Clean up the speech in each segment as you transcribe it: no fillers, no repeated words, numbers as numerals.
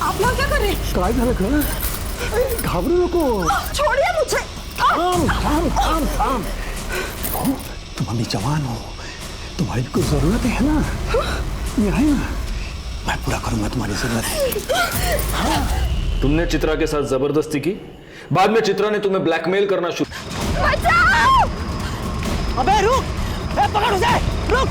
आप लोग क्या कर रहे हैं? काय झालं ग? घाबरू नको. छोड़िए मुझे. थांब थांब थांब थांब. तुम अभी जवान हो, तुम्हारी भी कुछ जरूरत है ना? ये है ना, मैं पूरा करूंगा तुम्हारी जरूरत. तुमने चित्रा के साथ जबरदस्ती की, बाद में चित्रा ने तुम्हें ब्लैकमेल करना शुरू. बचाओ! अबे रुक, पकड़ उसे, रुक.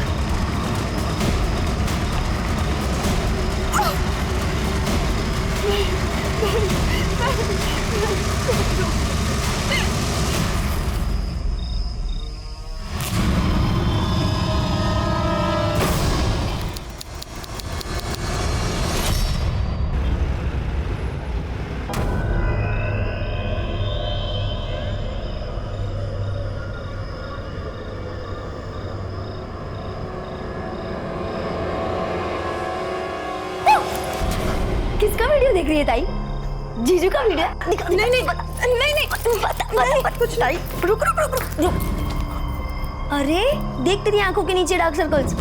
किसका वीडियो देख रही है ताई? जीजू का वीडियो? नहीं नहीं नहीं नहीं बता कुछ ताई. रुक रुक रुक रुक रुक. अरे देख तेरी आंखों के नीचे डार्क सर्कल्स.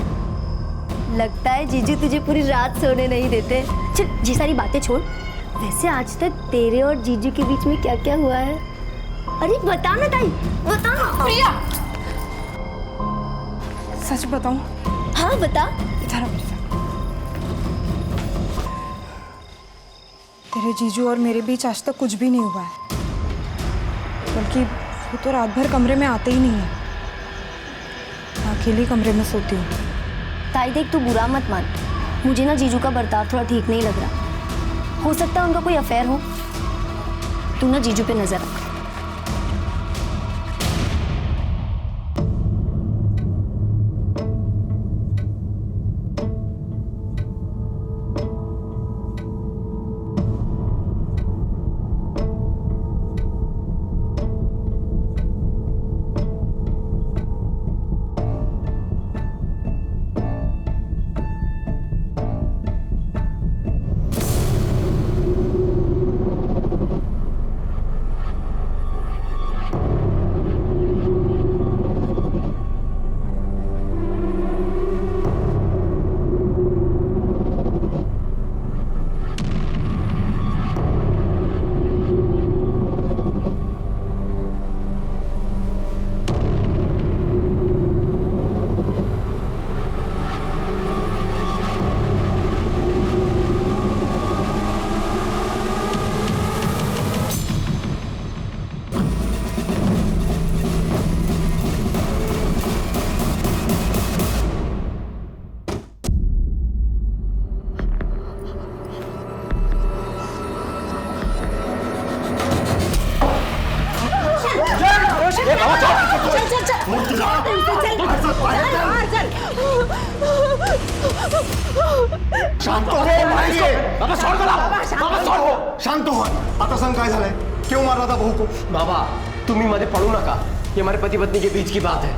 लगता है जीजू तुझे पूरी रात सोने नहीं देते. चल ये सारी बातें छोड़. वैसे आज तक तेरे और जीजू के बीच में क्या क्या हुआ है? अरे बता ना ताई, बता ना. प्रिया, सच बताऊं? हाँ बता. इधर आ प्रिया. तेरे जीजू और मेरे बीच आज तक कुछ भी नहीं हुआ है, बल्कि वो तो रात भर कमरे में आते ही नहीं है. मैं अकेले कमरे में सोती हूँ. ताई देख तू बुरा मत मान. मुझे ना जीजू का बर्ताव थोड़ा ठीक नहीं लग रहा. हो सकता है उनका कोई अफेयर हो. तू ना जीजू पे नजर रख. शांत हो. बाबा छोड़ दो. बाबा छोड़. शांत हो. आता सांग काय झालंय? क्यों मार रहा था बहू को? बाबा तुम्ही मध्ये पडू नका. ये हमारे पति पत्नी के बीच की बात है.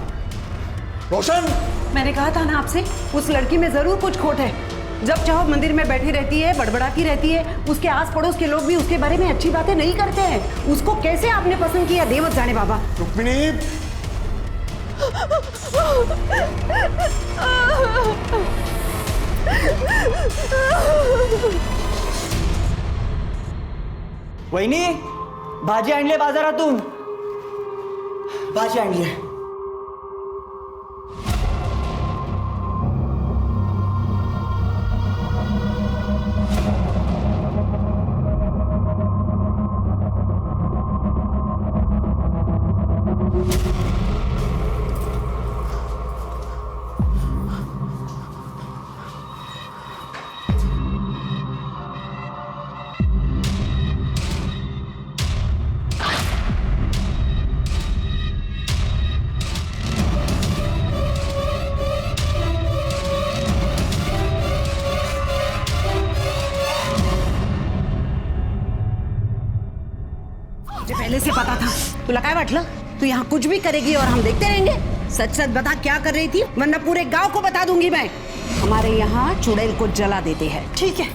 रोशन, मैंने कहा था ना आपसे, उस लड़की में जरूर कुछ खोट है. जब चाहो मंदिर में बैठी रहती है, बड़बड़ाती रहती है. उसके आस पड़ोस के लोग भी उसके बारे में अच्छी बातें नहीं करते हैं. उसको कैसे आपने पसंद किया, दे मत जाने बाबा. रुक्मिणी, वहिनी भाजी आणली बाजारातून. भाजी आणली. पहले से पता था. तुला काय वाटलं? तू यहाँ कुछ भी करेगी और हम देखते रहेंगे? सच सच बता क्या कर रही थी, वरना पूरे गांव को बता दूंगी मैं. हमारे यहाँ चुड़ैल को जला देते हैं. ठीक है,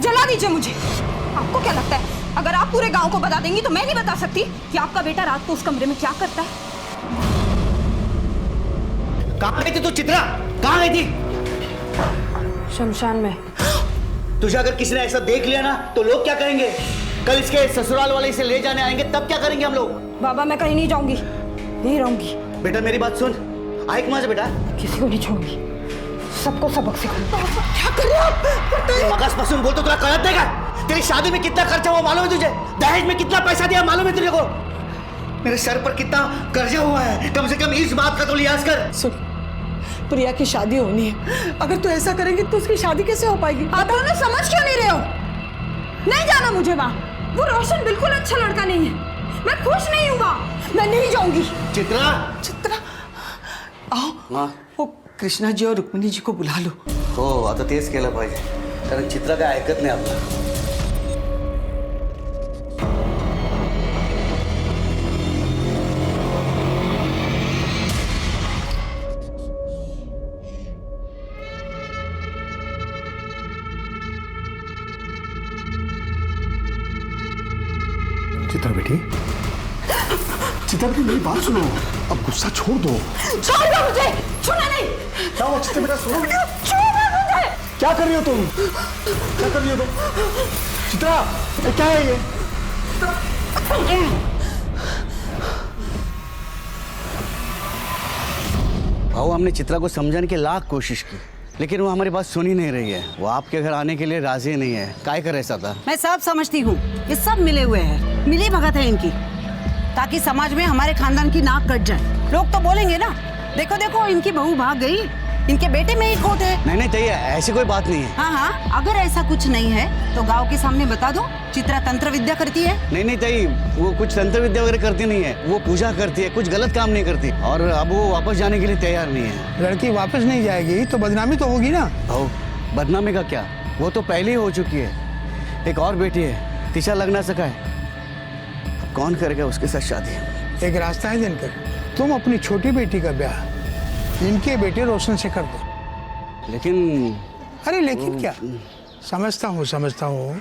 जला दीजिए मुझे. आपको क्या लगता है अगर आप पूरे गांव को बता देंगी तो मैं नहीं बता सकती कि आपका बेटा रात को उस कमरे में क्या करता है? कहाँ गई थी तू चित्रा? कहाँ गई थी? शमशान में। तुझे अगर किसी ने ऐसा देख लिया ना तो लोग क्या करेंगे? कल इसके ससुराल वाले इसे ले जाने आएंगे तब क्या करेंगे हम लोग? बाबा मैं कहीं नहीं जाऊंगी, यहीं रहूंगी। बेटा मेरी बात सुन, आइक मां से बेटा। किसी को नहीं छोड़ूंगी, सबको सबक सिखाऊंगी। क्या कर रहे हो आप? आकाश पासून बोल तो तुला कळत नहीं का? तेरी शादी में कितना खर्चा हुआ मालूम है तुझे? दहेज में कितना पैसा दिया मालूम है तुझे को? मेरे सर पर कितना कर्जा हुआ है, कम से कम इस बात का तो लिहाज कर। सुन, प्रिया की शादी होनी है, अगर तू ऐसा करेंगी तो उसकी शादी कैसे हो पाएगी? आप दोनों समझ क्यों नहीं रहे हो? नहीं जाना मुझे वहाँ। वो रोशन बिल्कुल अच्छा लड़का नहीं है, मैं खुश नहीं हूँ वहाँ, मैं नहीं जाऊंगी। चित्रा, चित्रा, आओ, हाँ वो कृष्णा जी और रुक्मिणी जी को बुला लो। हो आता तेच केलं पाहिजे, कारण चित्रा काय ऐकत नाही आपलं। चित्रा बेटी, चित्रा बेटी मेरी बात सुनो, अब गुस्सा छोड़ दो। छोड़ दो मुझे, छूना नहीं। क्या हुआ चित्रा बेटा, सुनो। छोड़ो मुझे। क्या कर रही हो तुम? क्या कर रही हो तुम? चित्रा, ये क्या है ये? भाऊ हमने चित्रा को समझाने की लाख कोशिश की, लेकिन वो हमारी बात सुन ही नहीं रही है। वो आपके घर आने के लिए राजी नहीं है। काय कर ऐसा था? मैं सब समझती हूँ, ये सब मिले हुए हैं, मिली भगत है इनकी, ताकि समाज में हमारे खानदान की नाक कट जाए। लोग तो बोलेंगे ना, देखो देखो इनकी बहू भाग गई, इनके बेटे में ही खोट है। नहीं नहीं तैयार, ऐसी कोई बात नहीं है। हाँ हाँ, अगर ऐसा कुछ नहीं है तो गांव के सामने बता दो, चित्रा तंत्र विद्या करती है। नहीं नहीं तई, वो कुछ तंत्र विद्या वगैरह करती नहीं है, वो पूजा करती है, कुछ गलत काम नहीं करती, और अब वो वापस जाने के लिए तैयार नहीं है। लड़की वापस नहीं जाएगी तो बदनामी तो होगी ना। भाऊ बदनामी का क्या, वो तो पहले ही हो चुकी है। एक और बेटी है, तिशा लग ना सका है, अब कौन करेगा उसके साथ शादी? एक रास्ता है दिनकर, तुम अपनी छोटी बेटी का ब्याह इनके बेटे रोशन से कर दो। लेकिन अरे लेकिन क्या, समझता हूँ,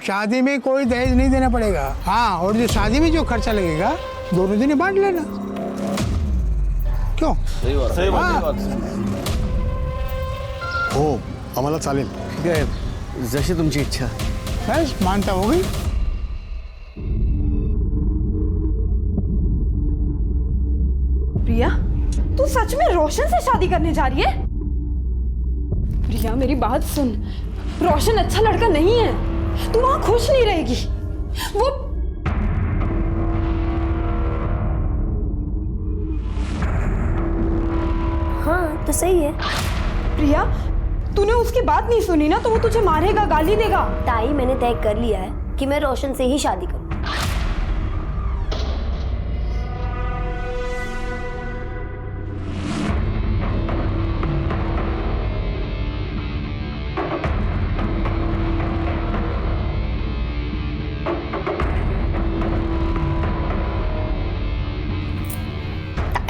शादी में कोई दहेज नहीं देना पड़ेगा। हाँ, और जो शादी में जो खर्चा लगेगा दोनों दिन बांट लेना। क्यों? सही बात। हो, आम्हाला चालेल। ठीक आहे, जशी तुमची इच्छा। बस मानता हो गई। प्रिया, तू सच में रोशन से शादी करने जा रही है? प्रिया मेरी बात सुन, रोशन अच्छा लड़का नहीं है, तू वहां खुश नहीं रहेगी। वो हाँ तो सही है। प्रिया, तूने उसकी बात नहीं सुनी ना तो वो तुझे मारेगा, गाली देगा। ताई मैंने तय कर लिया है कि मैं रोशन से ही शादी करूँ।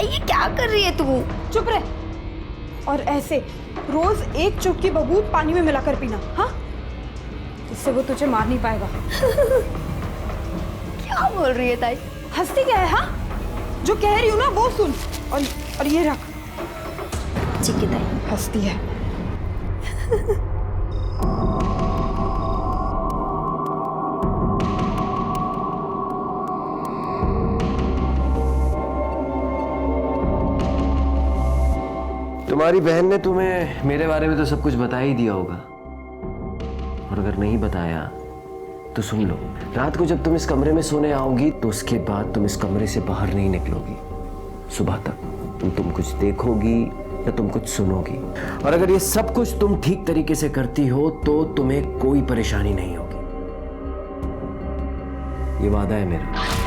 ये क्या कर रही है तू? चुप रह। और ऐसे रोज एक चुटकी बबूत पानी में मिलाकर पीना, हाँ? इससे वो तुझे मार नहीं पाएगा। क्या बोल रही है ताई? हंसती क्या है? हाँ, जो कह रही हूँ ना वो सुन। और ये रख। ठीक है ताई। हंसती है। तुम्हारी बहन ने तुम्हें मेरे बारे में तो सब कुछ बता ही दिया होगा, और अगर नहीं बताया तो सुन लो, रात को जब तुम इस कमरे में सोने आओगी तो उसके बाद तुम इस कमरे से बाहर नहीं निकलोगी। सुबह तक तुम कुछ देखोगी या तुम कुछ सुनोगी, और अगर ये सब कुछ तुम ठीक तरीके से करती हो तो तुम्हें कोई परेशानी नहीं होगी। ये वादा है मेरा।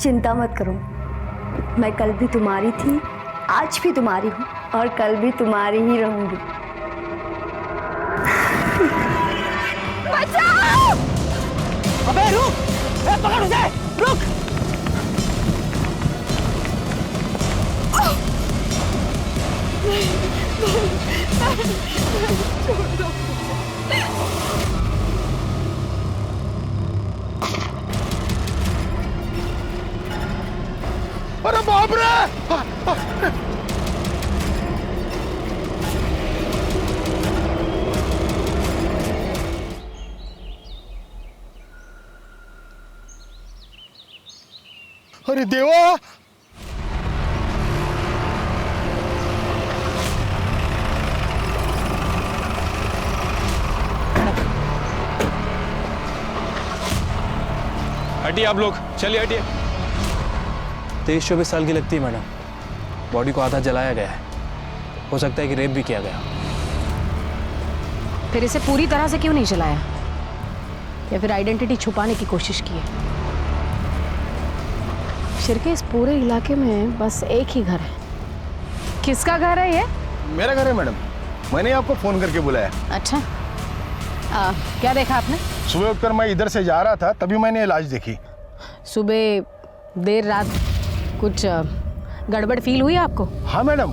चिंता मत करो, मैं कल भी तुम्हारी थी, आज भी तुम्हारी हूँ और कल भी तुम्हारी ही रहूंगी। बचाओ! अबे रुक! पकड़ उसे! रुक। अरे बाप रे! अरे देवा! हटिए आप लोग, चलिए हटिए। 23-24 साल की लगती है मैडम। बॉडी को आधा जलाया गया है, हो सकता है कि रेप भी किया गया। फिर इसे पूरी तरह से क्यों नहीं जलाया, या फिर आइडेंटिटी छुपाने की कोशिश की है? शिरके, इस पूरे इलाके में बस एक ही घर है। किसका घर है ये? मेरा घर है मैडम, मैंने आपको फोन करके बुलाया। अच्छा, क्या देखा आपने? सुबह उठकर मैं इधर से जा रहा था, तभी मैंने ये लाश देखी। सुबह देर रात कुछ गड़बड़ फील हुई आपको? हाँ मैडम,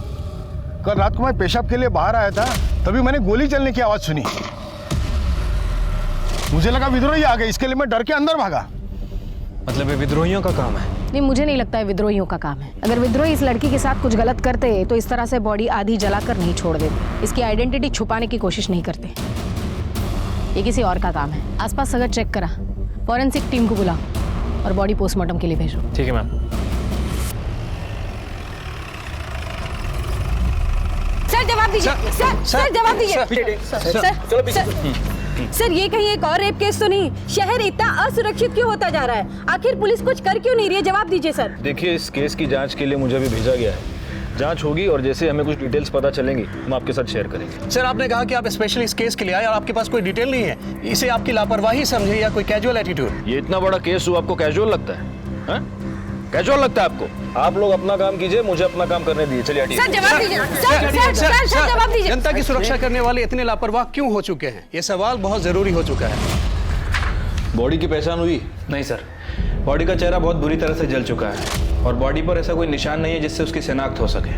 कल रात को मैं पेशाब के लिए बाहर आया था, तभी मैंने गोली चलने की आवाज सुनी। मुझे लगा विद्रोही आ गए, इसके लिए मैं डर के अंदर भागा। मतलब ये विद्रोहियों का काम है? नहीं, मुझे नहीं लगता है विद्रोहियों का काम है। अगर विद्रोही इस लड़की के साथ कुछ गलत करते तो इस तरह से बॉडी आधी जलाकर नहीं छोड़ देते। इसकी आइडेंटिटी छुपाने की कोशिश नहीं करते। ये किसी और का काम है। आसपास अगर चेक करा, फॉरेंसिक टीम को बुलाओ और बॉडी पोस्टमार्टम के लिए भेजो। ठीक है मैम। सर जवाब दीजिए। सर जवाब दीजिए। सर ये कहीं एक और रेप केस तो नहीं? शहर इतना असुरक्षित क्यों होता जा रहा है? आखिर पुलिस कुछ कर क्यों नहीं रही है? जवाब दीजिए सर। देखिए, इस केस की जांच के लिए मुझे भी भेजा गया है। जांच होगी और जैसे हमें कुछ डिटेल्स पता चलेंगी हम आपके साथ शेयर करेंगे। सर, आपने कहा कि आप स्पेशल इस केस के लिए आए और आपके पास कोई डिटेल नहीं है। इसे आपकी लापरवाही समझे या कोई कैजुअल एटीट्यूड? ये इतना बड़ा केस हुआ, आपको कैजुअल लगता है? कैजुअल लगता है आपको? आप लोग अपना काम कीजिए, मुझे अपना काम करने दीजिए। चलिए हटिए। सर जवाब दीजिए। सर जवाब दीजिए। जनता की सुरक्षा करने वाले इतने लापरवाह क्यों हो चुके हैं? ये सवाल बहुत जरूरी हो चुका है। बॉडी की पहचान हुई? नहीं सर, बॉडी का चेहरा बहुत बुरी तरह से जल चुका है और बॉडी पर ऐसा कोई निशान नहीं है जिससे उसकी शिनाख्त हो सके।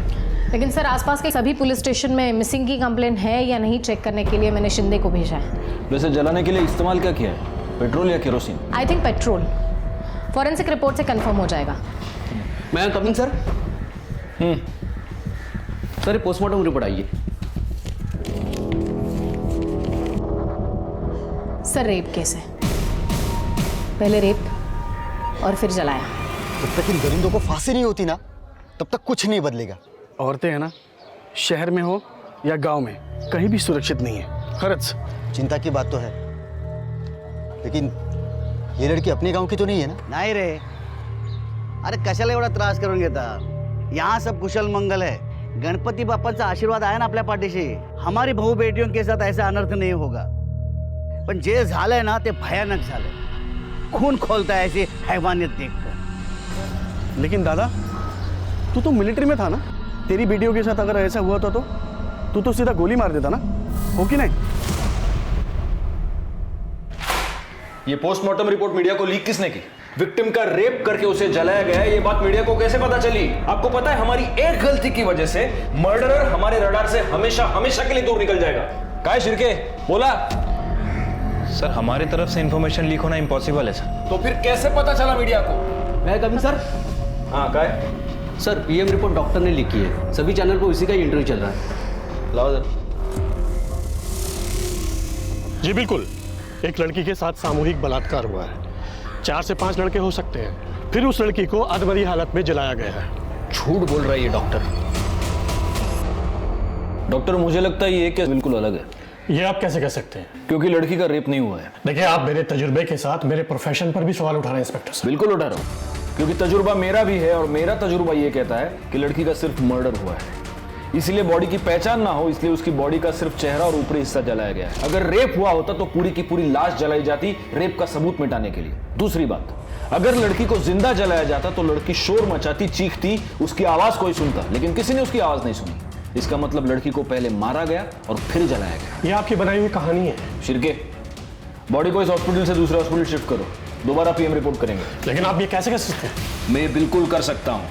लेकिन सर, आसपास के सभी पुलिस स्टेशन में मिसिंग की कंप्लेंट है या नहीं चेक करने के लिए मैंने शिंदे को भेजा है। वैसे जलाने के लिए इस्तेमाल क्या किया है, पेट्रोल या kerosene? I think petrol. Forensic report से कंफर्म हो जाएगा। मैं coming sir. Sir postmortem report आइए। सर रेप केस है, पहले रेप और फिर जलाया। जब तक इन दरिंदों को फांसी नहीं होती ना, तब तक कुछ नहीं बदलेगा। औरतें हैं ना, शहर में हो या गांव में, कहीं भी सुरक्षित नहीं है। खरच चिंता की बात तो है, लेकिन ये लड़की अपने गांव की तो नहीं है ना? नाही रे, अरे कशाला एवढा त्रास करून घेता? यहाँ सब कुशल मंगल है। गणपति बाप्पाचा आशीर्वाद आहे ना आपल्या पाठीशी। हमारी भाऊ बेटियों के साथ ऐसा अनर्थ नहीं होगा। पण जे झालंय ना ते भयानक झालंय। खून खोलता है ऐसी हैवानियत देखकर। लेकिन दादा, तू तो मिलिट्री में था ना? तेरी बेटियों के साथ अगर ऐसा हुआ था तो तू तो सीधा गोली मार देता ना, हो कि नहीं? ये पोस्टमार्टम रिपोर्ट मीडिया को लीक किसने की? विक्टिम का रेप करके उसे जलाया गया है, ये बात मीडिया को कैसे पता चली? आपको पता है, हमारी एक गलती की वजह से मर्डरर हमारे रडार से हमेशा हमेशा के लिए दूर निकल जाएगा। काय शिरके, बोला? सर, हमारी तरफ से इंफॉर्मेशन लीक होना इम्पॉसिबल है सर। तो फिर कैसे पता चला मीडिया को? मैं कमिंग सर। हाँ, काय? सर पीएम रिपोर्ट डॉक्टर ने लिखी है, सभी चैनल पर उसी का इंटरव्यू चल रहा है। लाओ जरा। जी बिल्कुल, एक लड़की के साथ सामूहिक बलात्कार हुआ है। 4 से 5 लड़के हो सकते हैं। फिर उस लड़की को अधमरी हालत में जलाया गया है। झूठ बोल रहा है ये डॉक्टर। डॉक्टर, मुझे लगता है ये केस बिल्कुल अलग है। ये आप कैसे कह सकते हैं? क्योंकि लड़की का रेप नहीं हुआ है। देखिए, आप मेरे तजुर्बे के साथ मेरे प्रोफेशन पर भी सवाल उठा रहे हैं इंस्पेक्टर साहब। बिल्कुल उठा रहा हूँ, क्योंकि तजुर्बा मेरा भी है और मेरा तजुर्बा ये कहता है कि लड़की का सिर्फ मर्डर हुआ है। इसलिए बॉडी की पहचान ना हो, इसलिए उसकी बॉडी का सिर्फ चेहरा और ऊपरी हिस्सा जलाया गया है। अगर रेप हुआ होता तो पूरी की पूरी लाश जलाई जाती, रेप का सबूत मिटाने के लिए। दूसरी बात, अगर लड़की को जिंदा जलाया जाता तो लड़की शोर मचाती, चीखती, उसकी आवाज कोई सुनता, लेकिन किसी ने उसकी आवाज नहीं सुनी। इसका मतलब लड़की को पहले मारा गया और फिर जलाया गया। ये आपकी बनाई हुई कहानी है। शिरके, बॉडी को इस हॉस्पिटल से दूसरे हॉस्पिटल शिफ्ट करो। दोबारा पीएम रिपोर्ट करेंगे। लेकिन आप ये कैसे कर सकते हैं? मैं बिल्कुल कर सकता हूं,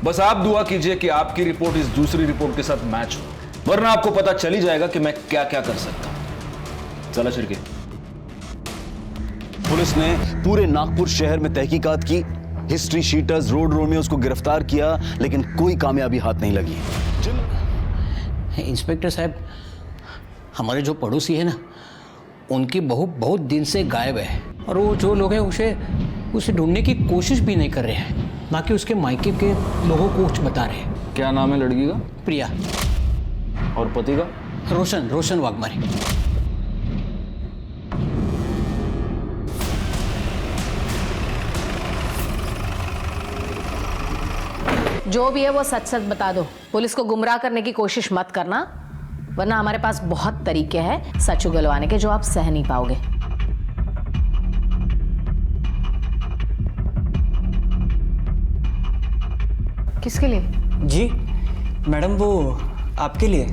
बस आप दुआ कीजिए कि आपकी रिपोर्ट इस दूसरी रिपोर्ट के साथ मैच हो, वरना आपको पता चल ही जाएगा कि मैं क्या क्या कर सकता हूं। चला छिड़के। पुलिस ने पूरे नागपुर शहर में तहकीकात की, हिस्ट्री शीटर्स, रोड रोमियोस को गिरफ्तार किया, लेकिन कोई कामयाबी हाथ नहीं लगी। इंस्पेक्टर साहब, हमारे जो पड़ोसी है ना, उनकी बहू बहुत दिन से गायब है और वो जो लोग हैं उसे ढूंढने की कोशिश भी नहीं कर रहे हैं, ना कि उसके मायके के लोगों को कुछ बता रहे हैं। क्या नाम है लड़की का? प्रिया। और पति का? रोशन वाघमारे। जो भी है वो सच सच बता दो। पुलिस को गुमराह करने की कोशिश मत करना, वरना हमारे पास बहुत तरीके हैं सच उगलवाने के जो आप सह नहीं पाओगे। किसके लिए? जी मैडम, वो आपके लिए।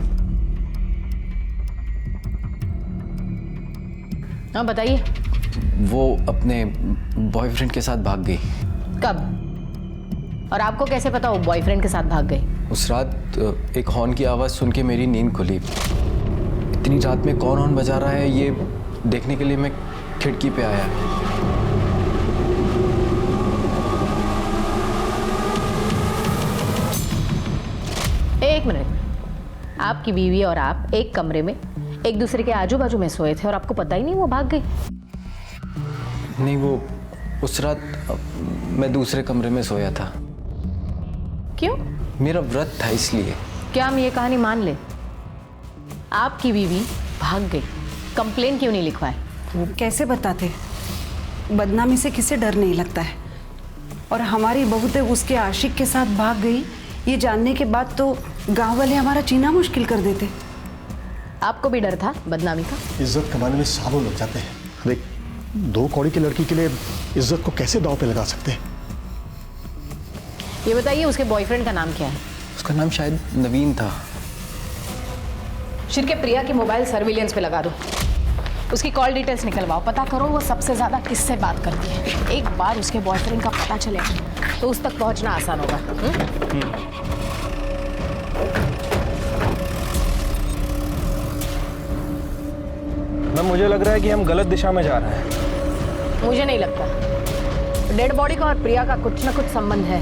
हाँ बताइए। वो अपने बॉयफ्रेंड के साथ भाग गई। कब? और आपको कैसे पता वो बॉयफ्रेंड के साथ भाग गई? उस रात एक हॉर्न की आवाज़ सुन के मेरी नींद खुली। इतनी रात में कौन हॉर्न बजा रहा है ये देखने के लिए मैं खिड़की पे आया। एक मिनट, आपकी बीवी और आप एक कमरे में एक दूसरे के आजू बाजू में सोए थे और आपको पता ही नहीं वो भाग गई? नहीं, वो उस रात मैं दूसरे कमरे में सोया था। क्यों? मेरा व्रत था इसलिए। क्या हम ये कहानी मान ले? आपकी बीवी भाग गई, कंप्लेन क्यों नहीं लिखवाए? वो कैसे बताते? बदनामी से किसे डर नहीं लगता है। और हमारी बहू तो उसके आशिक के साथ भाग गई, ये जानने के बाद तो गांव वाले हमारा जीना मुश्किल कर देते। आपको भी डर था बदनामी का? इज्जत कमाने में सालों लग जाते हैं। देख, 2 कौड़ी की लड़की के लिए इज्जत को कैसे दांव पे लगा सकते हैं? ये बताइए उसके बॉयफ्रेंड का नाम क्या है? उसका नाम शायद नवीन था। शिरके, प्रिया की मोबाइल सर्विलियंस पे लगा दो, उसकी कॉल डिटेल्स निकलवाओ, पता करो वो सबसे ज्यादा किससे बात करती है। एक बार उसके बॉयफ्रेंड का पता चले तो उस तक पहुंचना आसान होगा। मैम, मुझे लग रहा है कि हम गलत दिशा में जा रहे हैं। मुझे नहीं लगता। डेड बॉडी का और प्रिया का कुछ ना कुछ संबंध है।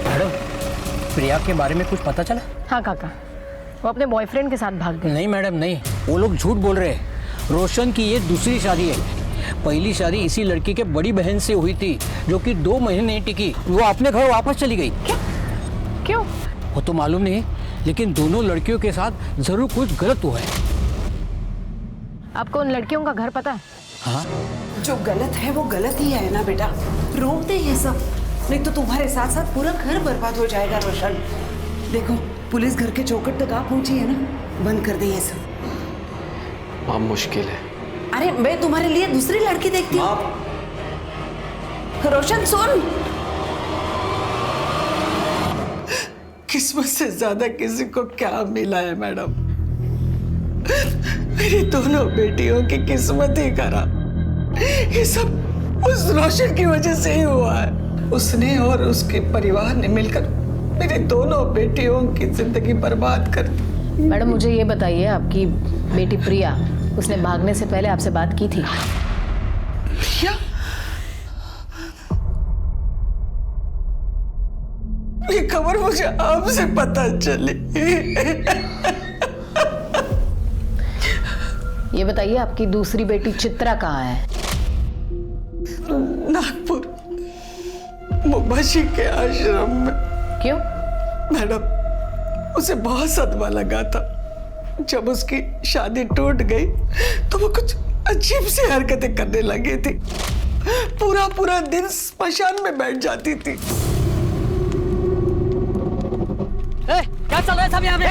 मैडम, प्रिया के बारे में कुछ पता चला? हाँ काका, वो अपने बॉयफ्रेंड के साथ भाग गई। नहीं मैडम, नहीं, वो लोग झूठ बोल रहे हैं। रोशन की ये दूसरी शादी है। पहली शादी इसी लड़की के बड़ी बहन से हुई थी, जो कि 2 महीने नहीं टिकी, वो अपने घर वापस चली गई। क्यों? वो तो मालूम नहीं, लेकिन दोनों लड़कियों के साथ जरूर कुछ गलत हुआ है। आपको उन लड़कियों का घर पता है? हाँ। जो गलत है वो गलत ही है ना बेटा, रोक दे ये सब, नहीं तो तुम्हारे साथ साथ पूरा घर बर्बाद हो जाएगा। रोशन, देखो पुलिस घर के चौखट तक आ पहुंची है ना, बंद कर दे ये सब। बहुत मुश्किल है। अरे मैं तुम्हारे लिए दूसरी लड़की देखती हूँ। रोशन सुन, किस्मत से ज्यादा किसी को क्या मिला है मैडम? मेरी दोनों बेटियों की किस्मत ही खराब। ये सब उस रोशन की वजह से ही हुआ है। उसने और उसके परिवार ने मिलकर मेरी दोनों बेटियों की जिंदगी बर्बाद कर दी। मैडम मुझे ये बताइए, आपकी बेटी प्रिया, उसने भागने से पहले आपसे बात की थी? प्रिया? ये खबर मुझे आपसे पता चली। ये बताइए आपकी दूसरी बेटी चित्रा कहाँ है? नागपुर मुबाशी के आश्रम में। क्यों? मैडम, उसे बहुत सदमा लगा था। जब उसकी शादी टूट गई तो वो कुछ अजीब सी हरकतें करने लगी थी। पूरा दिन स्मशान में बैठ जाती थी। क्या चल रहा है सब यहाँ पे?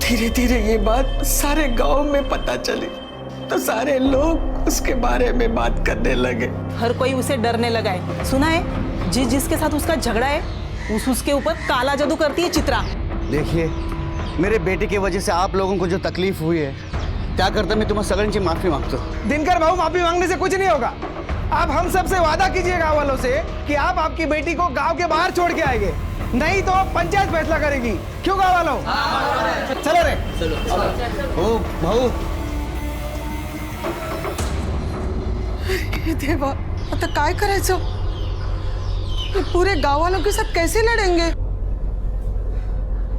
धीरे धीरे ये बात सारे गांव में पता चली तो सारे लोग उसके बारे में बात करने लगे। हर कोई उसे डरने लगा है। सुना है जिसके साथ उसका झगड़ा है उसके ऊपर काला जादू करती है चित्रा। देखिए, मेरे बेटे की वजह से आप लोगों को जो तकलीफ हुई है, क्या करता मैं तुम्हें सगळ्यांची माफी मांगतो। दिनकर भाऊ, माफी मांगने से कुछ नहीं होगा। आप हम सब से वादा कीजिए गांव वालों से कि आप आपकी बेटी को गांव के बाहर छोड़ के आएंगे, नहीं तो पंचायत फैसला करेगी। क्यों गांव वालों? चलो रे, चलो। ओ भाऊ, देवा, आता काय करायचं? ये पूरे गांव वालों के साथ कैसे लड़ेंगे?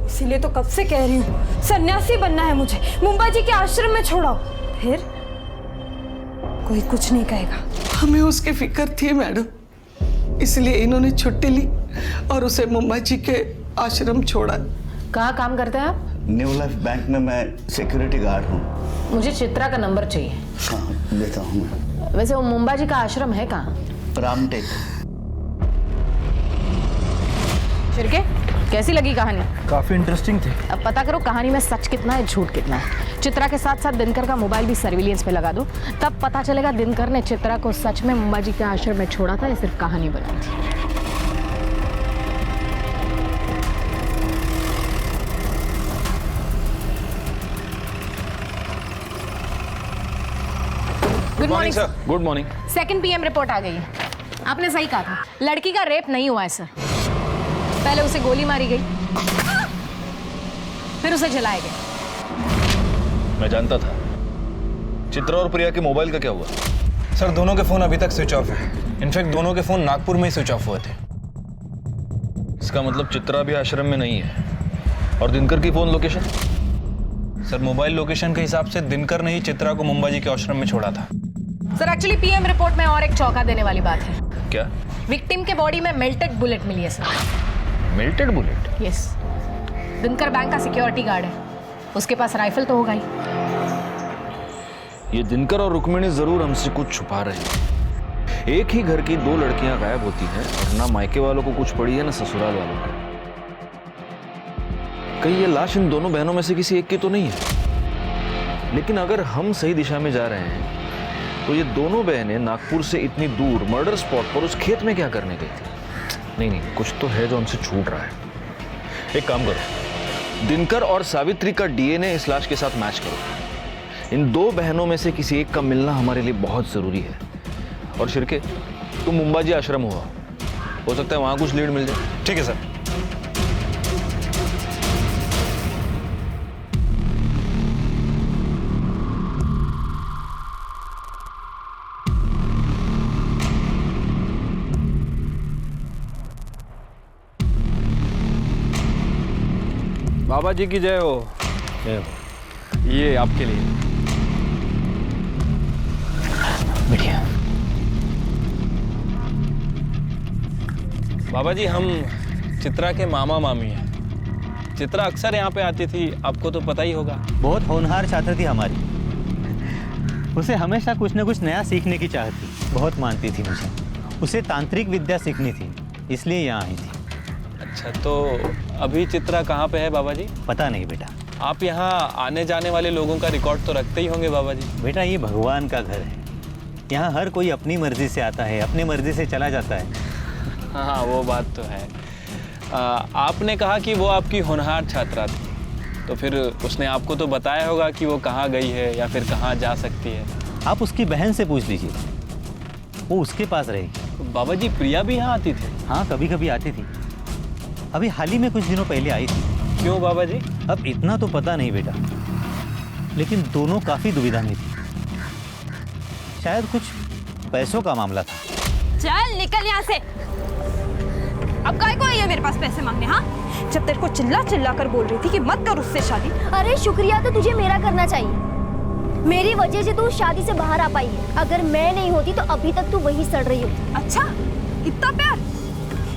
इसीलिए तो कब से कह रही हूँ, सन्यासी बनना है मुझे, मुंबा जी के आश्रम में छोड़ाओ, फिर कोई कुछ नहीं कहेगा। हमें उसकी फिक्र थी मैडम, इसलिए इन्होंने छुट्टी ली और उसे मुंबा जी के आश्रम छोड़ा। कहाँ काम करते हैं आप? न्यू लाइफ बैंक में मैं सिक्योरिटी गार्ड हूँ। मुझे चित्रा का नंबर चाहिए। हाँ, देता हूँ मैं। वैसे वो मुंबा जी का आश्रम है कहाँ? रामटेक। शिर्के, कैसी लगी कहानी? काफी इंटरेस्टिंग थी। अब पता करो कहानी में सच कितना है, झूठ कितना है। चित्रा के साथ साथ दिनकर का मोबाइल भी सर्विलियंस पे लगा दो, तब पता चलेगा दिनकर ने चित्रा को सच में मुंबा जी के आश्रम में छोड़ा था या सिर्फ कहानी बनाई थी। Good morning sir. Good morning. 2 PM report आ गई है। आपने सही कहा था, लड़की का रेप नहीं हुआ है सर। पहले उसे गोली मारी गई, फिर उसे जलाया गया। मैं जानता था। चित्रा और प्रिया के मोबाइल का क्या हुआ? सर, दोनों के फोन अभी तक स्विच ऑफ है। इनफैक्ट दोनों के फोन नागपुर में ही स्विच ऑफ हुए थे। इसका मतलब चित्रा भी आश्रम में नहीं है। और दिनकर की phone location? Sir, mobile location के हिसाब से दिनकर ने ही चित्रा को मुंबा जी के आश्रम में छोड़ा था। सर एक्चुअली PM रिपोर्ट में और एक चौंका देने वाली बात है। क्या? विक्टिम के बॉडी में मेल्टेड बुलेट मिली है sir. Melted bullet? Yes. Dinkar bank का सिक्योरिटी गार्ड है, उसके पास राइफल तो होगा ही। ये दिनकर और रुक्मिणी जरूर हमसे कुछ छुपा रहे हैं। एक ही घर की 2 लड़कियां गायब होती हैं और ना मायके वालों को कुछ पड़ी है ना ससुराल वालों को। कहीं ये लाश इन दोनों बहनों में से किसी एक की तो नहीं है। लेकिन अगर हम सही दिशा में जा रहे हैं तो ये दोनों बहनें नागपुर से इतनी दूर मर्डर स्पॉट पर उस खेत में क्या करने गई थी? नहीं, कुछ तो है जो हमसे छूट रहा है। एक काम करो, दिनकर और सावित्री का DNA इस लाश के साथ मैच करो। इन 2 बहनों में से किसी एक का मिलना हमारे लिए बहुत जरूरी है। और शिर्के, तुम मुंबा जी आश्रम हुआ, हो सकता है वहां कुछ लीड मिल जाए। ठीक है सर। बाबा जी की जय हो। ये आपके लिए। बढ़िया। बाबा जी, हम चित्रा के मामा मामी हैं। चित्रा अक्सर यहाँ पे आती थी, आपको तो पता ही होगा। बहुत होनहार छात्र थी हमारी। उसे हमेशा कुछ न कुछ नया सीखने की चाहत थी। बहुत मानती थी मुझे। उसे तांत्रिक विद्या सीखनी थी, इसलिए यहाँ आई थी। अच्छा, तो अभी चित्रा कहाँ पे है बाबा जी? पता नहीं बेटा। आप यहाँ आने जाने वाले लोगों का रिकॉर्ड तो रखते ही होंगे बाबा जी। बेटा, ये भगवान का घर है। यहाँ हर कोई अपनी मर्जी से आता है, अपनी मर्जी से चला जाता है। हाँ, वो बात तो है। आपने कहा कि वो आपकी होनहार छात्रा थी, तो फिर उसने आपको तो बताया होगा कि वो कहाँ गई है या फिर कहाँ जा सकती है। आप उसकी बहन से पूछ लीजिए, वो उसके पास रहेगी। बाबा जी, प्रिया भी यहाँ आती थी? हाँ, कभी कभी आती थी। अभी हाल ही में कुछ दिनों पहले आई थी। क्यों बाबा जी? अब इतना तो पता नहीं बेटा, लेकिन दोनों काफी दुविधा में थी। शायद कुछ पैसों का मामला था। चल निकल यहाँ से। अब काय को आई है मेरे पास पैसे मांगने? हाँ, जब तेरे को चिल्ला चिल्ला कर बोल रही थी कि मत कर उससे शादी। अरे शुक्रिया तो तुझे मेरा करना चाहिए। मेरी वजह से तू शादी से बाहर आ पाई है। अगर मैं नहीं होती तो अभी तक तू वही सड़ रही होती। अच्छा, इतना प्यार?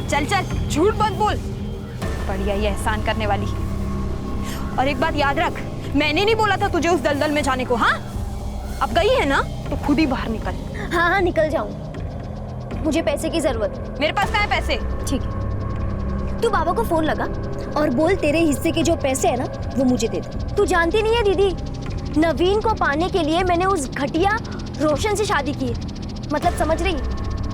चल चल, झूठ मत बोल। बढ़िया ये एहसान करने वाली। और एक बात याद रख, मैंने नहीं बोला था तुझे उस दलदल में जाने को। हाँ, अब गई है ना तो खुद ही बाहर निकल। हाँ हाँ, निकल जाऊं। मुझे पैसे की जरूरत है। मेरे पास कहाँ है पैसे? ठीक है, तू बाबा को फोन लगा और बोल तेरे हिस्से के जो पैसे है ना वो मुझे दे दे। तू जानती नहीं है दीदी, नवीन को पाने के लिए मैंने उस घटिया रोशन से शादी की है। मतलब समझ रही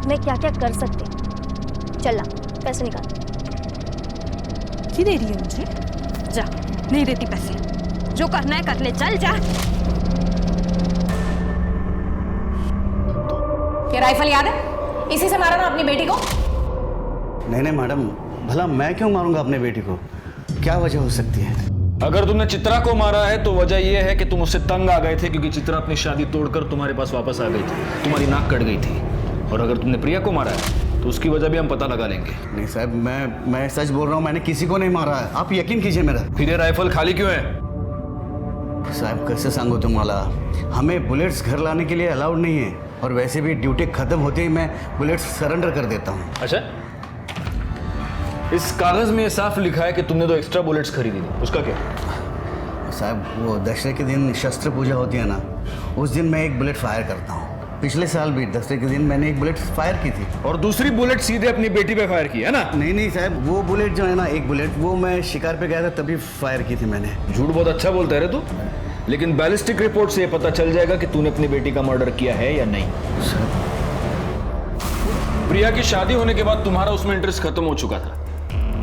मैं क्या क्या कर सकती। चल ला, पैसे निकाल। की दे रही है मुझे? जा। नहीं देती पैसे, जो करना है कर ले, चल जा। ये राइफल याद है? इसी से मारा ना अपनी बेटी को? नहीं नहीं मैडम, भला मैं क्यों मारूंगा अपने बेटी को? क्या वजह हो सकती है? अगर तुमने चित्रा को मारा है तो वजह यह है कि तुम उससे तंग आ गए थे, क्योंकि चित्रा अपनी शादी तोड़कर तुम्हारे पास वापस आ गई थी, तुम्हारी नाक कट गई थी। और अगर तुमने प्रिया को मारा है तो उसकी वजह भी हम पता लगा लेंगे। नहीं साहब, मैं सच बोल रहा हूँ, मैंने किसी को नहीं मारा है, आप यकीन कीजिए मेरा। फिर ये राइफल खाली क्यों है? साहब कैसे सांगू तुम्हाला, हमें बुलेट्स घर लाने के लिए अलाउड नहीं है, और वैसे भी ड्यूटी खत्म होते ही मैं बुलेट्स सरेंडर कर देता हूँ। अच्छा, इस कागज में साफ लिखा है कि तुमने 2 एक्स्ट्रा बुलेट्स खरीदी थी, उसका क्या? साहब वो दशहरे के दिन शस्त्र पूजा होती है ना, उस दिन मैं 1 बुलेट फायर करता हूँ। पिछले साल भी दशहरे के दिन मैंने 1 बुलेट फायर की थी। और दूसरी बुलेट सीधे अपनी बेटी पे फायर की है ना? नहीं साहब, वो बुलेट जो है ना, 1 बुलेट, वो मैं शिकार पे गया था तभी फायर की थी मैंने। झूठ बहुत अच्छा बोलता है रे तू, लेकिन बैलिस्टिक रिपोर्ट से ये पता चल जाएगा कि तूने अपनी बेटी का मर्डर किया है या नहीं। प्रिया की शादी होने के बाद तुम्हारा उसमें इंटरेस्ट खत्म हो चुका था,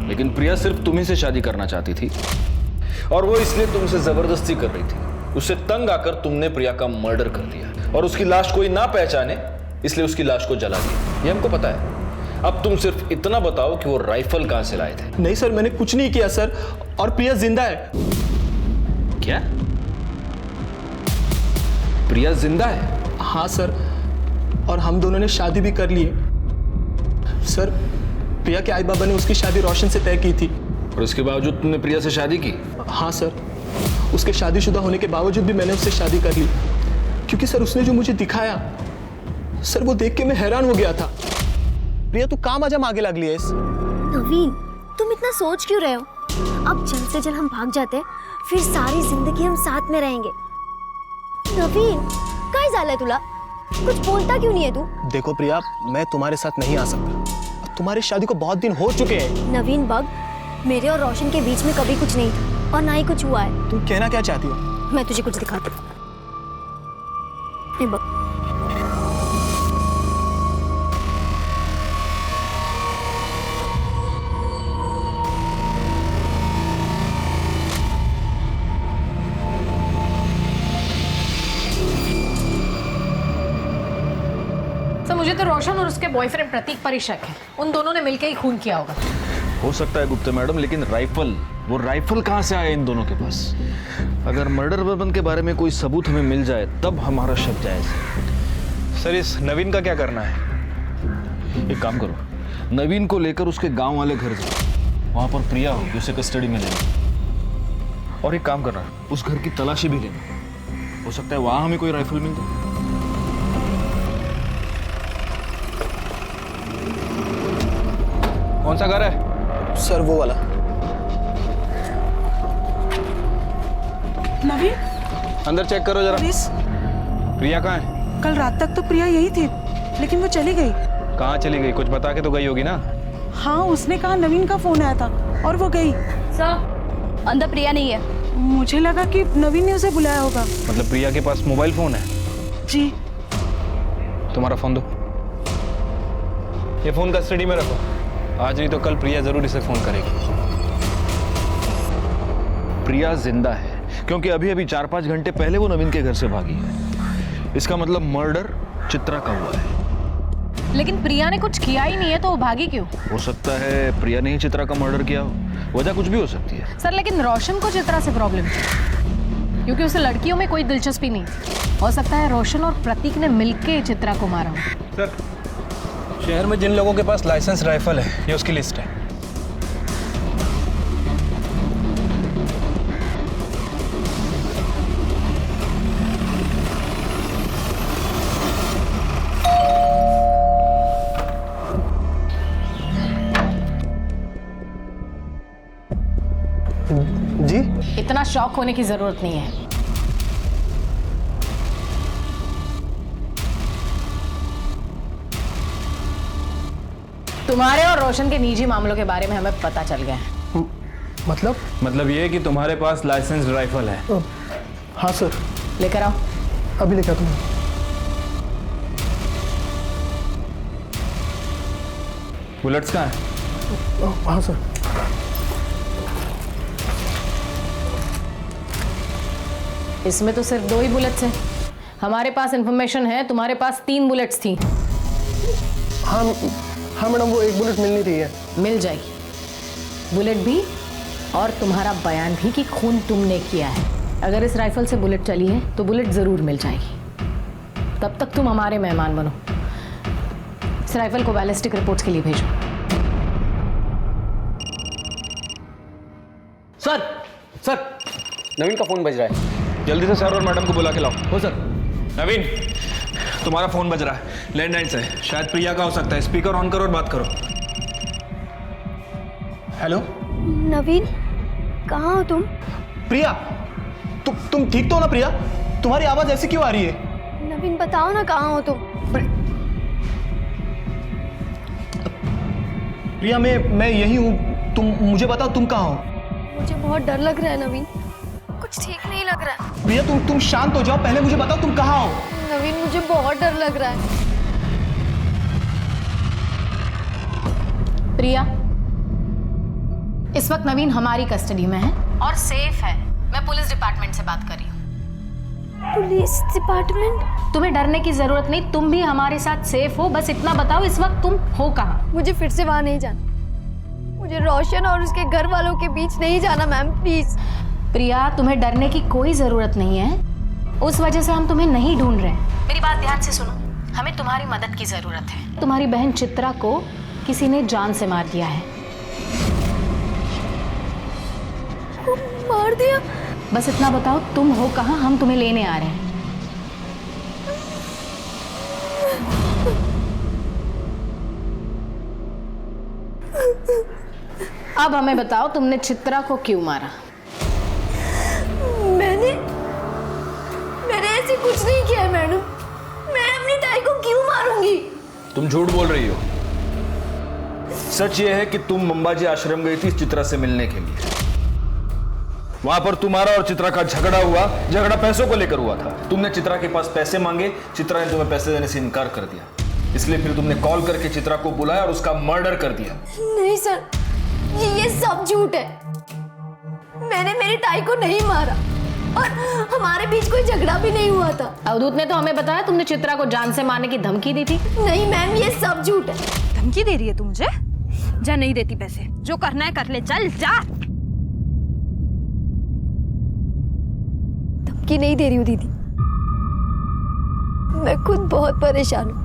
लेकिन प्रिया सिर्फ तुम्ही से शादी करना चाहती थी, और वो इसलिए तुमसे जबरदस्ती कर रही थी। उससे तंग आकर तुमने प्रिया का मर्डर कर दिया, और उसकी लाश कोई ना पहचाने इसलिए उसकी लाश को जला दिया। ये हमको पता है। अब तुम सिर्फ इतना बताओ कि वो राइफल कहां से लाए थे। नहीं सर, मैंने कुछ नहीं किया सर, और प्रिया जिंदा है। क्या? प्रिया जिंदा है? हाँ सर, और हम दोनों ने शादी भी कर ली है। सर, प्रिया के आई बाबा ने उसकी शादी रोशन से तय की थी। और उसके बावजूद तुमने प्रिया से शादी की? हाँ सर, उसके शादीशुदा होने के बावजूद भी मैंने उससे शादी कर ली, क्योंकि सर उसने जो मुझे दिखाया, सर वो देख के मैं हैरान हो गया था। प्रिया तू काम आजा आगे लग लिया इस। नवीन, तुम इतना सोच क्यों रहे हो? अब जल्द से जल्द हम भाग जाते हैं, फिर सारी जिंदगी हम साथ में रहेंगे। नवीन, काय झालंय तुला? कुछ बोलता क्यों नहीं है तू? देखो प्रिया, मैं तुम्हारे साथ नहीं आ सकता, तुम्हारी शादी को बहुत दिन हो चुके हैं। नवीन बग, मेरे और रोशन के बीच में कभी कुछ नहीं था, और ना ही कुछ हुआ है। तुम कहना क्या चाहती हो? मैं तुझे कुछ दिखाती हूँ। ये बग, मुझे तो रोशन और उसके बॉयफ्रेंड प्रतीक पर ही शक है। उन दोनों ने मिलकर ही खून किया होगा। हो सकता है गुप्ता मैडम, लेकिन वो राइफल कहां से आया इन दोनों के पास? अगर मर्डर वेपन के बारे में कोई सबूत हमें मिल जाए तब हमारा शक जायज है। सर, इस नवीन का क्या करना है? एक काम करो, नवीन को लेकर उसके गांव वाले घर जाओ, वहां पर प्रिया होगी, उसे कस्टडी में लेना। और एक काम करना, उस घर की तलाशी भी लेना, हो सकता है वहां हमें कोई राइफल मिल जाए। कौन सा घर है? सर वो वाला। नवीन, अंदर चेक करो जरा। प्लीज। प्रिया कहाँ है? कल रात तक तो प्रिया यही थी, लेकिन वो चली गई। कहाँ चली गई? कुछ बता के तो गई होगी ना? हाँ, उसने कहा नवीन का फोन आया था और वो गई। सर, अंदर प्रिया नहीं है। मुझे लगा कि नवीन ने उसे बुलाया होगा। मतलब प्रिया के पास मोबाइल फोन है? जी। तुम्हारा फोन दो। ये फोन कस्टडी में रखो, आज नहीं तो कल प्रिया जरूर इसे फोन करेगी। प्रिया जिंदा है क्योंकि अभी अभी 4-5 घंटे पहले वो नवीन के घर से भागी है। इसका मतलब मर्डर चित्रा का हुआ है। लेकिन प्रिया ने कुछ किया ही नहीं है, तो वो भागी क्यों? हो सकता है प्रिया ने ही चित्रा का मर्डर किया हो, वजह कुछ भी हो सकती है। सर, लेकिन रोशन को चित्रा से प्रॉब्लम थी, क्योंकि उसे लड़कियों में कोई दिलचस्पी नहीं थी। हो सकता है रोशन और प्रतीक ने मिलके चित्रा को मारा हो। सर, शहर में जिन लोगों के पास लाइसेंस राइफल है, ये उसकी लिस्ट है। जी? इतना शॉक होने की जरूरत नहीं है। तुम्हारे और रोशन के निजी मामलों के बारे में हमें पता चल गया है। मतलब ये कि तुम्हारे पास लाइसेंस राइफल है। हाँ सर। लेकर आओ। अभी लेकर तुम। बुलेट्स कहाँ है? हाँ सर। इसमें तो सिर्फ 2 ही बुलेट्स हैं। हमारे पास इंफॉर्मेशन है तुम्हारे पास 3 बुलेट्स थी। हाँ मैडम, वो 1 बुलेट मिलनी रही है। मिल जाएगी बुलेट भी, और तुम्हारा बयान भी कि खून तुमने किया है। अगर इस राइफल से बुलेट चली है तो बुलेट जरूर मिल जाएगी। तब तक तुम हमारे मेहमान बनो। इस राइफल को बैलिस्टिक रिपोर्ट्स के लिए भेजो। सर नवीन का फोन बज रहा है। जल्दी से सर और मैडम को बुला के लाओ। हो सर। नवीन, तुम्हारा फोन बज रहा है, लैंडलाइन से। शायद प्रिया का हो सकता है। स्पीकर ऑन करो और बात करो। हेलो नवीन, कहाँ हो तुम? प्रिया, तुम ठीक तो हो ना प्रिया? तुम्हारी आवाज ऐसी क्यों आ रही है? नवीन बताओ ना, कहाँ हो तुम? प्रिया, मैं यही हूँ। तुम मुझे बताओ, तुम कहाँ हो? मुझे बहुत डर लग रहा है नवीन, कुछ ठीक नहीं लग रहा है। प्रिया, तुम शांत हो जाओ। पहले मुझे बताओ तुम कहाँ हो? नवीन मुझे बहुत डर लग रहा है। प्रिया, इस वक्त नवीन हमारी कस्टडी में है और सेफ है। मैं पुलिस डिपार्टमेंट से बात कर रही हूँ। Police department? तुम्हें डरने की जरूरत नहीं, तुम भी हमारे साथ सेफ हो। बस इतना बताओ इस वक्त तुम हो कहाँ? मुझे फिर से वहां नहीं जाना। मुझे रोशन और उसके घर वालों के बीच नहीं जाना मैम, प्लीज। प्रिया, तुम्हें डरने की कोई जरूरत नहीं है। उस वजह से हम तुम्हें नहीं ढूंढ रहे हैं। मेरी बात ध्यान से सुनो, हमें तुम्हारी मदद की जरूरत है। तुम्हारी बहन चित्रा को किसी ने जान से मार दिया है। मार दिया? बस इतना बताओ तुम हो कहाँ, हम तुम्हें लेने आ रहे हैं। अब हमें बताओ तुमने चित्रा को क्यों मारा? मैंने ऐसे कुछ नहीं किया है मैडम। मैं अपनी ताई को क्यों मारूंगी? तुम झूठ बोल रही हो। सच ये है कि तुम अंबाजी आश्रम गई थी चित्रा से मिलने के लिए। वहां पर तुम्हारा और चित्रा का झगड़ा हुआ। झगड़ा पैसों को लेकर हुआ था। तुमने चित्रा के पास पैसे मांगे, चित्रा ने तुम्हें पैसे देने से इनकार कर दिया। इसलिए फिर तुमने कॉल करके चित्रा को बुलाया और उसका मर्डर कर दिया। नहीं सर, ये सब झूठ है। मैंने मेरी ताई को नहीं मारा और हमारे बीच कोई झगड़ा भी नहीं हुआ था। अवधूत ने तो हमें बताया तुमने चित्रा को जान से मारने की धमकी दी थी। नहीं मैम, ये सब झूठ है। धमकी दे रही है तू मुझे? जा, नहीं देती पैसे। जो करना है कर ले, चल जा। धमकी नहीं दे रही हूँ दीदी, मैं खुद बहुत परेशान हूँ।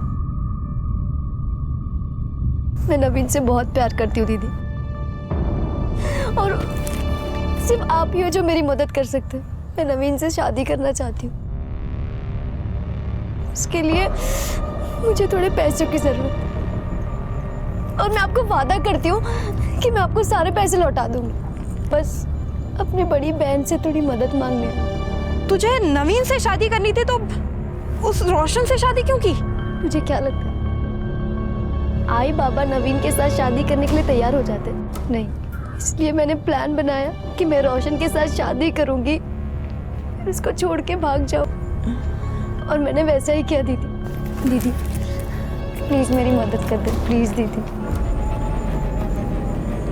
मैं नवीन से बहुत प्यार करती हूँ दीदी, और सिर्फ आप ही हो जो मेरी मदद कर सकते हैं। मैं नवीन से शादी करना चाहती हूँ। उसके लिए मुझे थोड़े पैसों की जरूरत है, और मैं आपको वादा करती हूँ कि मैं आपको सारे पैसे लौटा दूंगी। बस अपनी बड़ी बहन से थोड़ी मदद मांगने है। तुझे नवीन से शादी करनी थी तो उस रोशन से शादी क्यों की? मुझे क्या लगता है आई बाबा नवीन के साथ शादी करने के लिए तैयार हो जाते? नहीं, इसलिए मैंने प्लान बनाया कि मैं रोशन के साथ शादी करूंगी, फिर उसको छोड़ के भाग जाऊं। और मैंने वैसा ही किया दीदी। दीदी प्लीज मेरी मदद कर दे, प्लीज दीदी।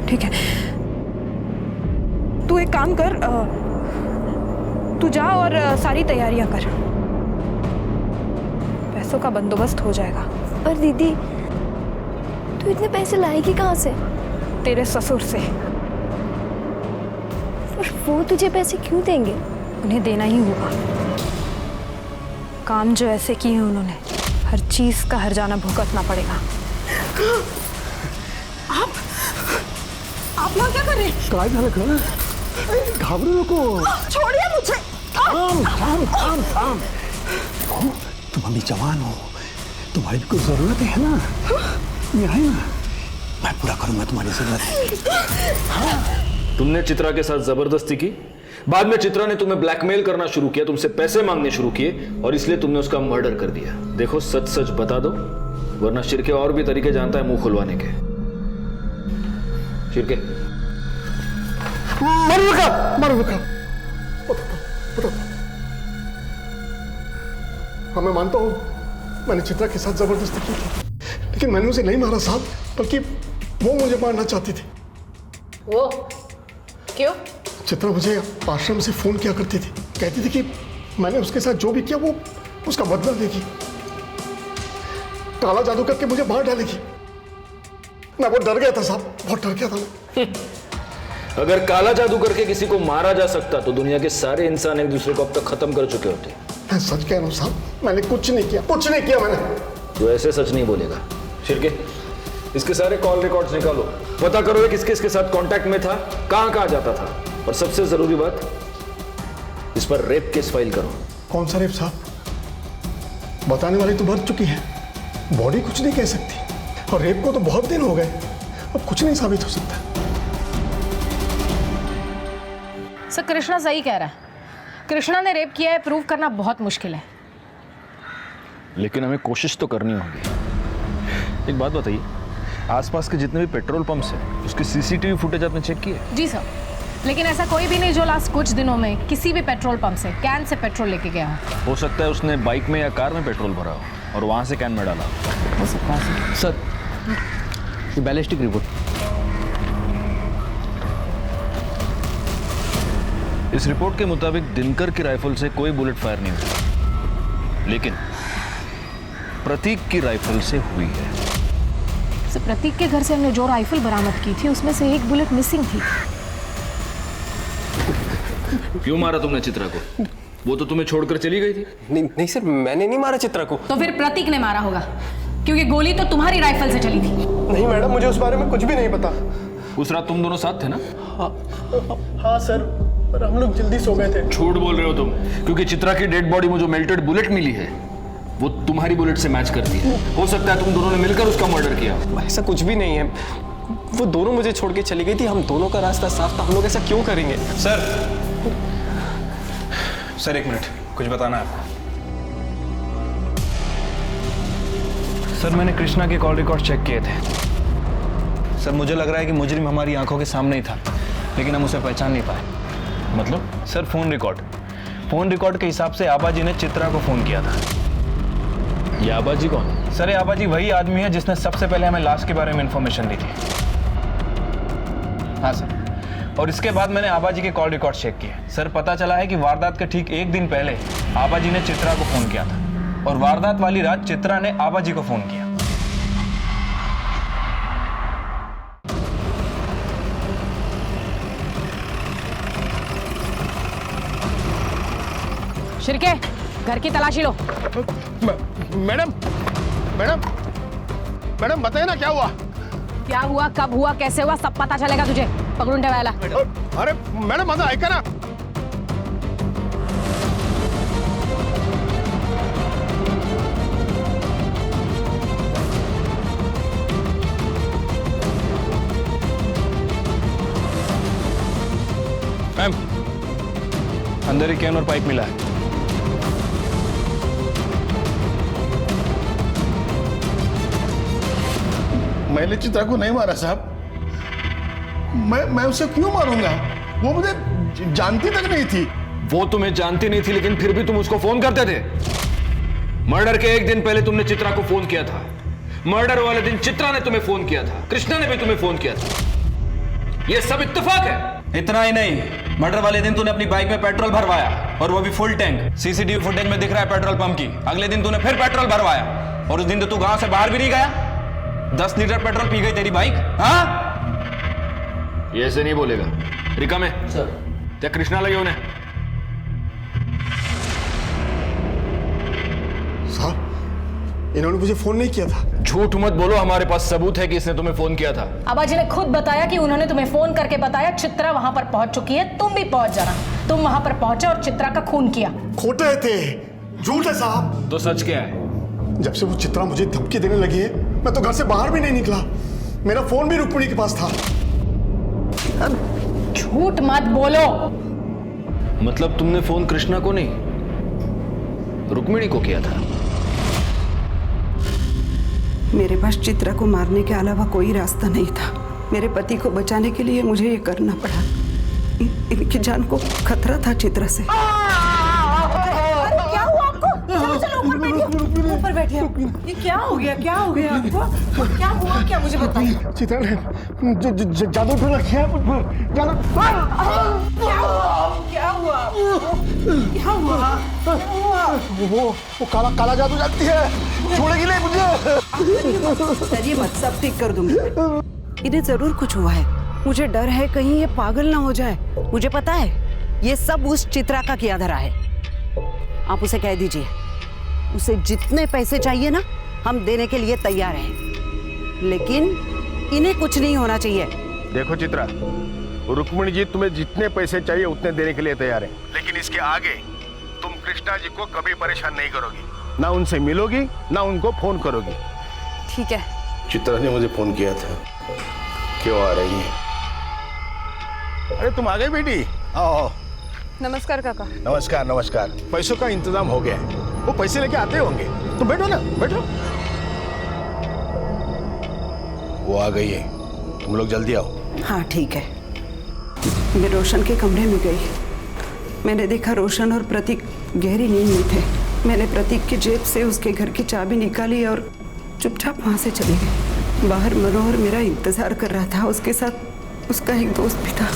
ठीक है, तू एक काम कर, तू जा और सारी तैयारियां कर। पैसों का बंदोबस्त हो जाएगा। पर दीदी तू इतने पैसे लाएगी कहाँ से? तेरे ससुर से। और वो तुझे पैसे क्यों देंगे? उन्हें देना ही होगा। काम जो ऐसे किए हैं उन्होंने, हर चीज का हर्जाना भुगतना पड़ेगा। आप लोग क्या कर रहे हैं? काय झालं का? घाबरू नको। छोड़िए मुझे। थाम थाम थाम थाम। तुम अभी जवान हो, तुम्हारी कोई जरूरत है ना? ये है ना, मैं पूरा करूंगा तुम्हारी जरूरत। तुमने चित्रा के साथ जबरदस्ती की, बाद में चित्रा ने तुम्हें ब्लैकमेल करना शुरू किया, तुमसे पैसे मांगने शुरू किए, और इसलिए तुमने उसका मर्डर कर दिया। देखो सच सच बता दो, वरना शिरके और भी तरीके जानता है मुंह खुलवाने के। शिरके मर हाँ, मैं मानता हूँ मैंने चित्रा के साथ जबरदस्ती की थी, लेकिन मैंने उसे नहीं मारा साहब, बल्कि वो मुझे मारना चाहती थी। वो क्यों? चित्रा मुझे आश्रम से फोन किया करती थी, कहती थी कि मैंने उसके साथ जो भी किया वो उसका बदला लेगी, काला जादू करके मुझे मार डालेगी। मैं बहुत डर गया था साहब, बहुत डर गया था। अगर काला जादू करके किसी को मारा जा सकता तो दुनिया के सारे इंसान एक दूसरे को अब तक खत्म कर चुके होते। मैं सच कह रहा हूँ साहब, मैंने कुछ नहीं किया, कुछ नहीं किया मैंने। तो ऐसे सच नहीं बोलेगा। शिर्के, इसके सारे कॉल रिकॉर्ड्स निकालो, पता करो ये किसके इसके साथ कांटेक्ट में था, कहाँ कहाँ जाता था, और सबसे जरूरी बात, इस पर रेप केस फाइल करो। कौन सा रेप साहब? बताने वाली तो मर चुकी है, बॉडी कुछ नहीं कह सकती, और रेप को तो बहुत दिन हो गए, अब कुछ नहीं साबित हो सकता। सर कृष्णा सही कह रहा है, कृष्णा ने रेप किया है प्रूव करना बहुत मुश्किल है। लेकिन हमें कोशिश तो करनी होगी। एक बात बताइए, आसपास के जितने भी पेट्रोल पंप्स हैं उसकी सीसीटीवी फुटेज आपने चेक की है? जी सर, लेकिन ऐसा कोई भी नहीं जो लास्ट कुछ दिनों में किसी भी पेट्रोल पंप से कैन से पेट्रोल लेके गया हो सकता है उसने बाइक में या कार में पेट्रोल भरा हो और वहां से कैन में डाला हो सकता है सर, बैलिस्टिक रिपोर्ट। इस रिपोर्ट के मुताबिक दिनकर की राइफल से कोई बुलेट फायर नहीं हुई, लेकिन प्रतीक की राइफल से हुई है। सर प्रतीक के घर से हमने जो राइफल बरामद की थी उसमें से एक बुलेट मिसिंग थी। क्यों मारा तुमने चित्रा को? वो तो तुम्हें छोड़कर चली गई थी। नहीं सर, मैंने नहीं मारा चित्रा को। तो फिर प्रतीक ने मारा होगा, क्योंकि गोली तो तुम्हारी राइफल से चली थी। नहीं मैडम, मुझे उस बारे में कुछ भी नहीं पता। उस रात तुम दोनों साथ थे ना? हाँ सर, पर हम लोग जल्दी सो गए थे। झूठ बोल रहे हो तुम, क्योंकि चित्रा की डेड बॉडी में जो मेल्टेड बुलेट मिली है वो तुम्हारी बुलेट से मैच करती है। हो सकता है तुम दोनों ने मिलकर उसका मर्डर किया। ऐसा कुछ भी नहीं है, वो दोनों मुझे छोड़ के चली गई थी, हम दोनों का रास्ता साफ था, हम लोग ऐसा क्यों करेंगे? सर एक मिनट, कुछ बताना है आपको। सर मैंने कृष्णा के कॉल रिकॉर्ड चेक किए थे। सर मुझे लग रहा है कि मुजरिम हमारी आंखों के सामने ही था, लेकिन हम उसे पहचान नहीं पाए। मतलब? सर फोन रिकॉर्ड के हिसाब से आबाजी ने चित्रा को फोन किया था। ये आबाजी कौन? सर ये आबाजी वही आदमी है जिसने सबसे पहले हमें लाश के बारे में इंफॉर्मेशन दी थी। हाँ सर, और इसके बाद मैंने आबाजी के कॉल रिकॉर्ड चेक किए। सर पता चला है कि वारदात के ठीक एक दिन पहले आबाजी ने चित्रा को फोन किया था, और वारदात वाली रात चित्रा ने आबाजी को फोन किया। शिर्के, घर की तलाशी लो। मैडम मैडम मैडम बताइए ना क्या हुआ? क्या हुआ, कब हुआ, कैसे हुआ, सब पता चलेगा तुझे। पकड़ून ठेवायला। अरे मैडम माझं ऐका ना। मैम, अंदर एक कैन और पाइप मिला है। मैंने चित्रा को नहीं मारा साहब, मैं उसे क्यों मारूंगा? वो मुझे जानती तक नहीं थी। वो तुम्हें जानती नहीं थी, लेकिन फिर भी तुम उसको फोन करते थे। मर्डर के एक दिन पहले तुमने चित्रा को फोन किया था, मर्डर वाले दिन चित्रा ने तुम्हें फोन किया था, कृष्णा ने भी तुम्हें फोन किया था। ये सब इत्तेफाक है। इतना ही नहीं, मर्डर वाले दिन तूने अपनी बाइक में पेट्रोल भरवाया, और वो भी फुल टैंक। सीसीटीवी फुटेज में दिख रहा है पेट्रोल पंप की। अगले दिन तूने फिर पेट्रोल भरवाया, और उस दिन तो तू गांव से बाहर भी नहीं गया। 10 लीटर पेट्रोल पी गई तेरी बाइक। हाँ, ये ऐसे नहीं बोलेगा। रिका में सर, क्या कृष्णा लगे उन्हें? साहब इन्होंने मुझे फोन नहीं किया था। झूठ मत बोलो, हमारे पास सबूत है कि इसने तुम्हें फोन किया था। आबाजी ने खुद बताया कि उन्होंने तुम्हें फोन करके बताया चित्रा वहां पर पहुंच चुकी है, तुम भी पहुंच जाना। तुम वहां पर पहुंचे और चित्रा का खून किया। खोटे थे, झूठ है साहब। तो सच क्या है? जब से वो चित्रा मुझे धमकी देने लगी है, मैं तो घर से बाहर भी नहीं निकला। मेरा फोन भी रुक्मिणी के पास था। झूठ मत बोलो। मतलब तुमने फोन कृष्णा को नहीं, रुक्मिणी को किया था? मेरे पास चित्रा को मारने के अलावा कोई रास्ता नहीं था। मेरे पति को बचाने के लिए मुझे ये करना पड़ा। इनकी जान को खतरा था चित्रा से। क्या हुआ आपको? चलो चलो ऊपर बैठिए, ऊपर बैठिए। ये क्या हो गया, क्या हो गया आपको? क्या हुआ, क्या मुझे बताइए। चित्रा ने जादू टोना किया। क्या हुआ? क्या हुआ? क्या हुआ? वो काला काला जादू जानती है, छोड़ेगी नहीं मुझे। डरिए मत, सब ठीक कर दूंगी। इन्हें जरूर कुछ हुआ है, मुझे डर है कहीं ये पागल ना हो जाए। मुझे पता है ये सब उस चित्रा का किया धरा है। आप उसे कह दीजिए, उसे जितने पैसे चाहिए ना हम देने के लिए तैयार हैं, लेकिन इन्हें कुछ नहीं होना चाहिए। देखो चित्रा, रुक्मिणी जी तुम्हें जितने पैसे चाहिए उतने देने के लिए तैयार है, लेकिन इसके आगे तुम कृष्णा जी को कभी परेशान नहीं करोगी, ना उनसे मिलोगी ना उनको फोन करोगी। ठीक है। चित्रा ने मुझे फोन किया था, क्यों आ रही है? अरे तुम आ गई बेटी, आओ। नमस्कार काका। नमस्कार नमस्कार। पैसों का इंतजाम हो गया है, वो पैसे लेके आते होंगे, तुम बैठो ना, बैठो। वो आ गई है, तुम लोग जल्दी आओ। हाँ ठीक है। मैं रोशन के कमरे में गई, मैंने देखा रोशन और प्रतीक गहरी नींद में थे। मैंने प्रतीक की जेब से उसके घर की चाबी निकाली और चुपचाप वहाँ से चली गई। बाहर मनोहर मेरा इंतजार कर रहा था, उसके साथ उसका एक दोस्त भी था।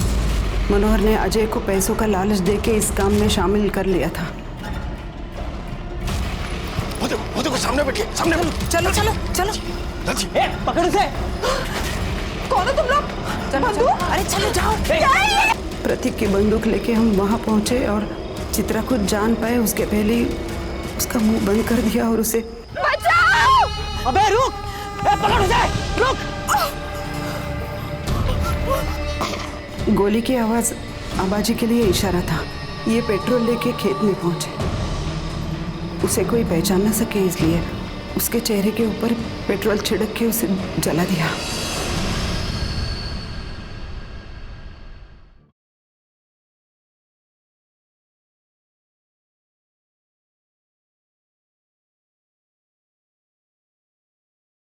मनोहर ने अजय को पैसों का लालच देके इस काम में शामिल कर लिया था। वो देखो सामने बैठिए, सामने बैठो। चलो चलो चलो, पकड़ उसे। कौन हो तुम लोग? चलो, अरे चलो जाओ। प्रतीक की बंदूक लेके हम वहाँ पहुंचे और चित्रा कुछ जान पाए उसके पहले ही उसका मुंह बंद कर दिया और उसे बचाओ! अबे रुक, पकड़ उसे, रुक। गोली की आवाज आबाजी के लिए इशारा था। ये पेट्रोल लेके खेत में पहुंचे, उसे कोई पहचान न सके इसलिए उसके चेहरे के ऊपर पेट्रोल छिड़क के उसे जला दिया।